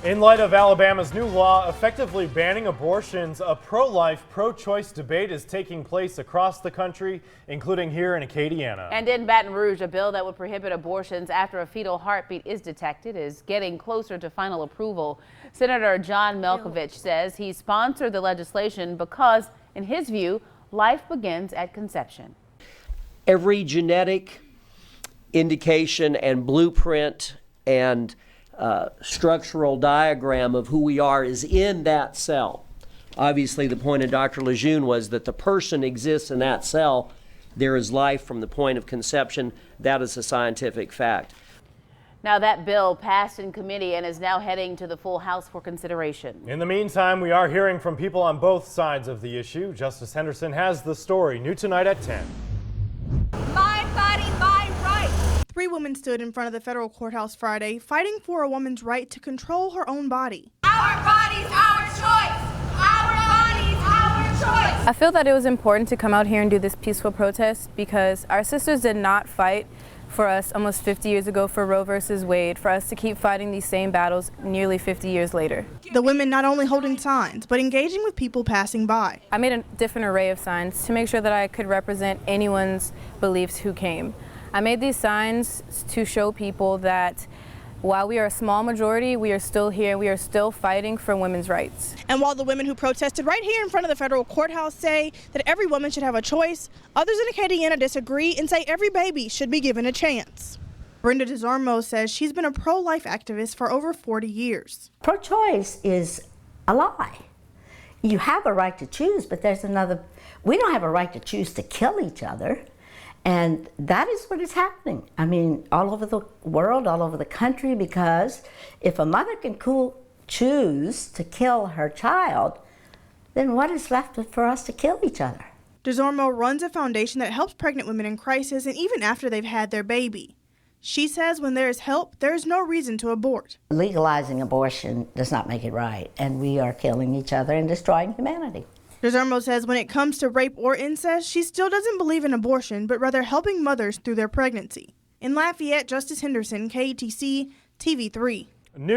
In light of Alabama's new law effectively banning abortions, a pro-life, pro-choice debate is taking place across the country, including here in Acadiana. And in Baton Rouge, a bill that would prohibit abortions after a fetal heartbeat is detected is getting closer to final approval. Senator John Milkovich says he sponsored the legislation because, in his view, life begins at conception. Every genetic indication and blueprint and structural diagram of who we are is in that cell. Obviously, the point of Dr. Lejeune was that the person exists in that cell. There is life from the point of conception. That is a scientific fact. Now, that bill passed in committee and is now heading to the full House for consideration. In the meantime, we are hearing from people on both sides of the issue. Justice Henderson has the story, new tonight at 10. My body, my right. 3 women stood in front of the federal courthouse Friday fighting for a woman's right to control her own body. Our bodies, our choice. Our bodies, our choice. I feel that it was important to come out here and do this peaceful protest because our sisters did not fight for us almost 50 years ago for Roe versus Wade, for us to keep fighting these same battles nearly 50 years later. The women not only holding signs, but engaging with people passing by. I made a different array of signs to make sure that I could represent anyone's beliefs who came. I made these signs to show people that while we are a small majority, we are still here, we are still fighting for women's rights. And while the women who protested right here in front of the federal courthouse say that every woman should have a choice, others in Acadiana disagree and say every baby should be given a chance. Brenda Desormeaux says she's been a pro-life activist for over 40 years. Pro-choice is a lie. You have a right to choose, but we don't have a right to choose to kill each other. And that is what is happening. I mean, all over the world, all over the country, because if a mother can choose to kill her child, then what is left for us to kill each other? Desormeaux runs a foundation that helps pregnant women in crisis and even after they've had their baby. She says when there is help, there is no reason to abort. Legalizing abortion does not make it right, and we are killing each other and destroying humanity. Desormeaux says when it comes to rape or incest, she still doesn't believe in abortion, but rather helping mothers through their pregnancy. In Lafayette, Justice Henderson, KATC, TV3.